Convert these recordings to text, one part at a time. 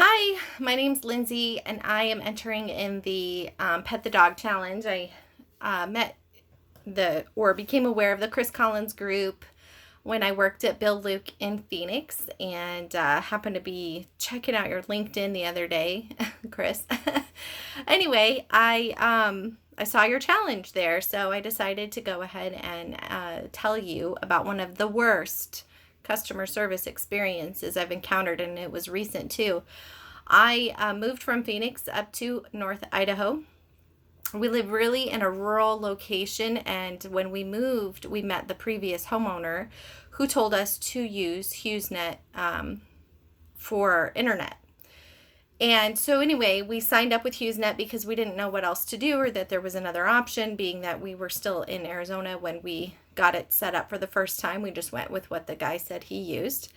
Hi, my name's Lindsay, and I am entering in the Pet the Dog Challenge. I became aware of the Chris Collins group when I worked at Bill Luke in Phoenix, and happened to be checking out your LinkedIn the other day, Chris. Anyway, I saw your challenge there, so I decided to go ahead and tell you about one of the worst customer service experiences I've encountered, and it was recent too. I moved from Phoenix up to North Idaho. We live really in a rural location, and when we moved, we met the previous homeowner who told us to use Hughes Net for internet. And so anyway, we signed up with Hughes Net because we didn't know what else to do, or that there was another option, being that we were still in Arizona when we got it set up for the first time. We just went with what the guy said he used.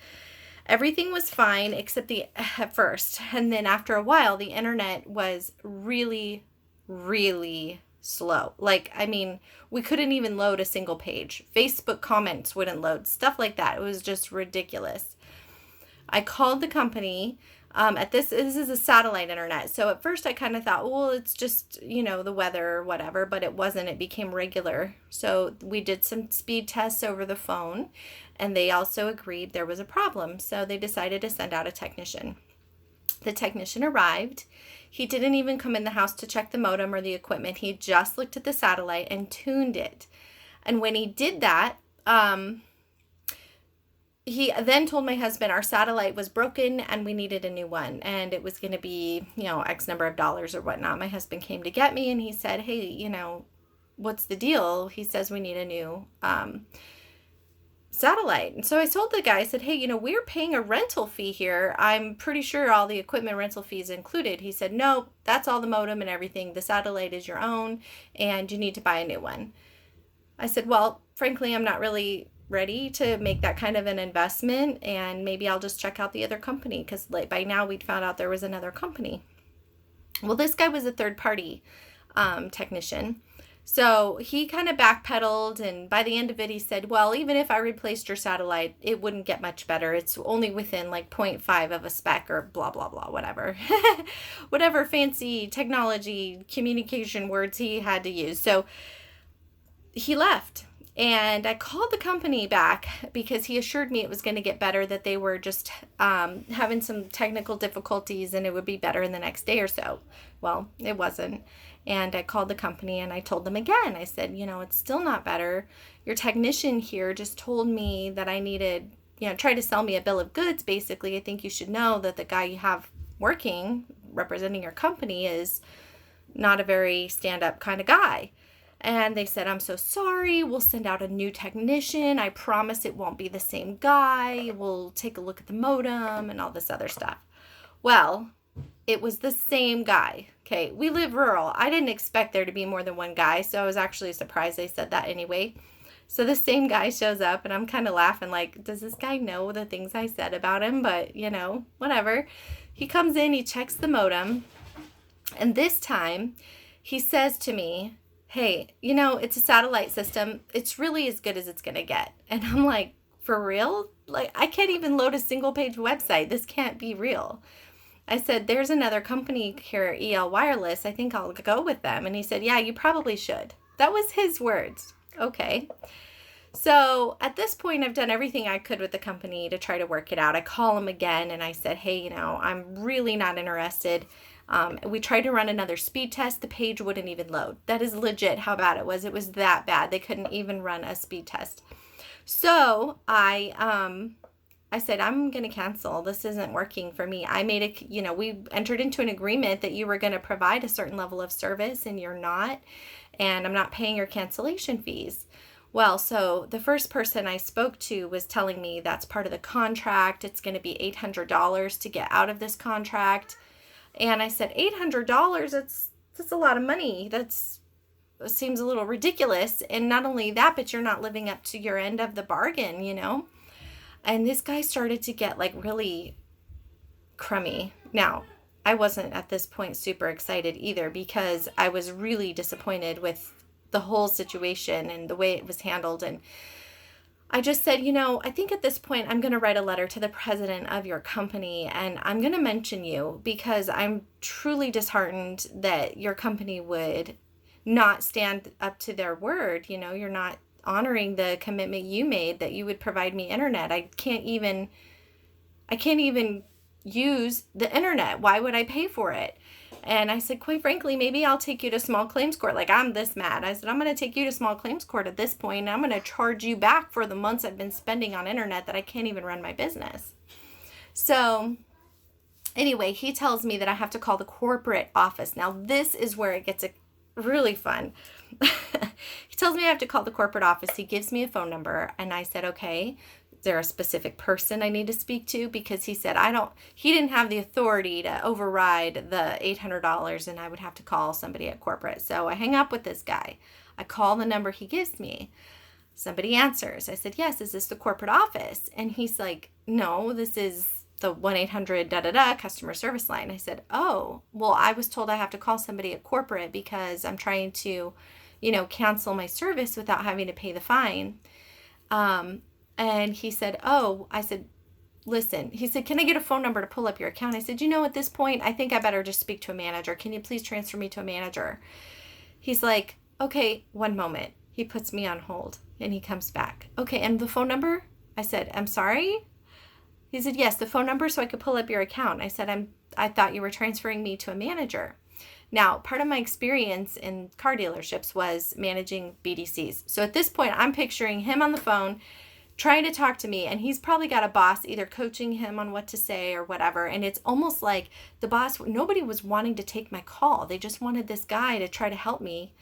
Everything was fine except at first. And then after a while, the internet was really, really slow. We couldn't even load a single page. Facebook comments wouldn't load, stuff like that. It was just ridiculous. I called the company. This is a satellite internet. So at first I kind of thought, well, it's just, the weather or whatever, but it wasn't. It became regular. So we did some speed tests over the phone, and they also agreed there was a problem. So they decided to send out a technician. The technician arrived. He didn't even come in the house to check the modem or the equipment. He just looked at the satellite and tuned it. And when he did that, he then told my husband our satellite was broken and we needed a new one, and it was going to be, X number of dollars or whatnot. My husband came to get me and he said, hey, what's the deal? He says we need a new satellite. And so I told the guy, I said, hey, we're paying a rental fee here. I'm pretty sure all the equipment rental fees included. He said, no, that's all the modem and everything. The satellite is your own and you need to buy a new one. I said, well, frankly, I'm not really ready to make that kind of an investment, and maybe I'll just check out the other company, because by now we'd found out there was another company. Well, this guy was a third party technician. So he kind of backpedaled, and by the end of it, he said, well, even if I replaced your satellite, it wouldn't get much better. It's only within 0.5 of a spec, or blah, blah, blah, whatever. Whatever fancy technology communication words he had to use. So he left. And I called the company back because he assured me it was going to get better, that they were just having some technical difficulties and it would be better in the next day or so. Well, it wasn't. And I called the company and I told them again. I said, it's still not better. Your technician here just told me that I needed, try to sell me a bill of goods. Basically, I think you should know that the guy you have working, representing your company, is not a very stand-up kind of guy. And they said, I'm so sorry. We'll send out a new technician. I promise it won't be the same guy. We'll take a look at the modem and all this other stuff. Well, it was the same guy. Okay, we live rural. I didn't expect there to be more than one guy, so I was actually surprised they said that anyway. So the same guy shows up, and I'm kind of laughing like, does this guy know the things I said about him? But, whatever. He comes in, he checks the modem, and this time he says to me, hey, it's a satellite system. It's really as good as it's going to get. And I'm like, for real? I can't even load a single page website. This can't be real. I said, there's another company here, EL Wireless. I think I'll go with them. And he said, yeah, you probably should. That was his words. Okay. So at this point, I've done everything I could with the company to try to work it out. I call him again and I said, hey, I'm really not interested. We tried to run another speed test. The page wouldn't even load. That is legit how bad it was. It was that bad. They couldn't even run a speed test. So I said, I'm going to cancel. This isn't working for me. We entered into an agreement that you were going to provide a certain level of service and you're not, and I'm not paying your cancellation fees. Well, so the first person I spoke to was telling me that's part of the contract. It's going to be $800 to get out of this contract. And I said, $800, that's a lot of money. That seems a little ridiculous. And not only that, but you're not living up to your end of the bargain, And this guy started to get really crummy. Now, I wasn't at this point super excited either, because I was really disappointed with the whole situation and the way it was handled. And I just said, I think at this point I'm going to write a letter to the president of your company and I'm going to mention you because I'm truly disheartened that your company would not stand up to their word. You're not honoring the commitment you made that you would provide me internet. I can't even use the internet. Why would I pay for it? And I said, quite frankly, maybe I'll take you to small claims court. Like, I'm this mad. I said, I'm going to take you to small claims court at this point, and I'm going to charge you back for the months I've been spending on internet that I can't even run my business. So anyway, he tells me that I have to call the corporate office. Now, this is where it gets really fun. He tells me I have to call the corporate office. He gives me a phone number, and I said, okay. Is there a specific person I need to speak to? Because he said he didn't have the authority to override the $800 and I would have to call somebody at corporate. So I hang up with this guy. I call the number he gives me. Somebody answers. I said, yes, is this the corporate office? And he's like, no, this is the 1-800 customer service line. I said, oh, well, I was told I have to call somebody at corporate because I'm trying to, cancel my service without having to pay the fine. And he said, oh, I said, listen, he said, can I get a phone number to pull up your account? I said, at this point, I think I better just speak to a manager. Can you please transfer me to a manager? He's like, okay, one moment. He puts me on hold and he comes back. Okay, and the phone number? I said, I'm sorry? He said, yes, the phone number so I could pull up your account. I said, I thought you were transferring me to a manager. Now, part of my experience in car dealerships was managing BDCs. So at this point, I'm picturing him on the phone trying to talk to me, and he's probably got a boss either coaching him on what to say or whatever, and it's almost like the boss, nobody was wanting to take my call. They just wanted this guy to try to help me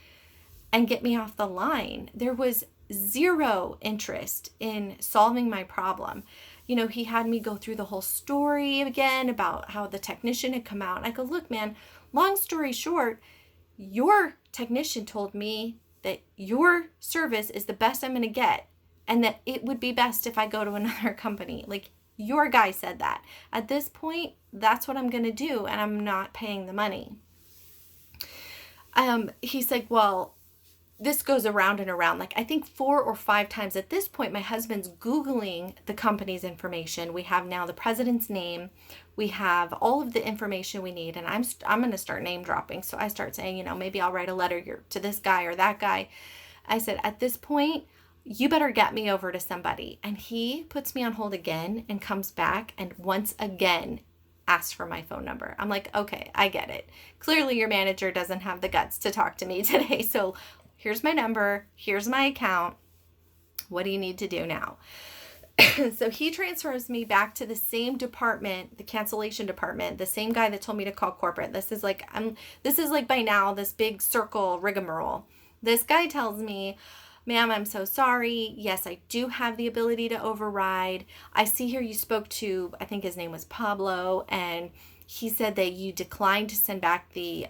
and get me off the line. There was zero interest in solving my problem. He had me go through the whole story again about how the technician had come out, and I go, look, man, long story short, your technician told me that your service is the best I'm going to get, and that it would be best if I go to another company. Like, your guy said that. At this point, that's what I'm going to do, and I'm not paying the money. He's like, well, this goes around and around. Like, I think 4 or 5 times. At this point, my husband's Googling the company's information. We have now the president's name. We have all of the information we need, and I'm going to start name dropping. So I start saying, maybe I'll write a letter to this guy or that guy. I said, at this point, you better get me over to somebody. And he puts me on hold again and comes back and once again asks for my phone number. I'm like, okay, I get it. Clearly your manager doesn't have the guts to talk to me today. So here's my number. Here's my account. What do you need to do now? So he transfers me back to the same department, the cancellation department, the same guy that told me to call corporate. This is like by now this big circle rigmarole. This guy tells me, ma'am, I'm so sorry. Yes, I do have the ability to override. I see here you spoke to, I think his name was Pablo, and he said that you declined to send back the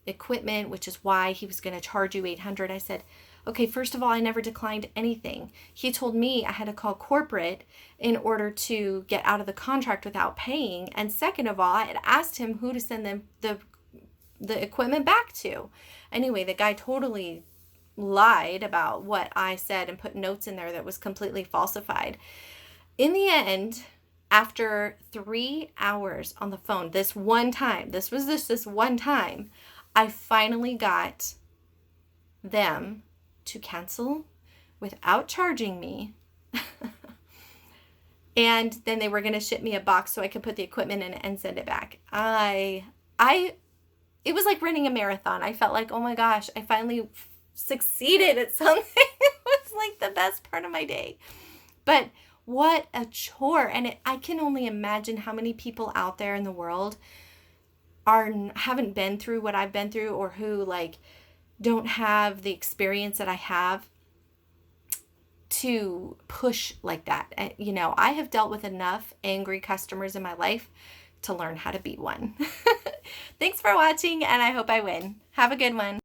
equipment, which is why he was going to charge you $800. I said, okay, first of all, I never declined anything. He told me I had to call corporate in order to get out of the contract without paying. And second of all, I had asked him who to send them the equipment back to. Anyway, the guy totally lied about what I said and put notes in there that was completely falsified. In the end, after 3 hours on the phone, this one time, this one time, I finally got them to cancel without charging me. And then they were going to ship me a box so I could put the equipment in and send it back. It was like running a marathon. I felt like, oh my gosh, I finally succeeded at something. It was like the best part of my day. But what a chore. And I can only imagine how many people out there in the world haven't been through what I've been through, or who don't have the experience that I have to push like that. I have dealt with enough angry customers in my life to learn how to be one. Thanks for watching, and I hope I win. Have a good one.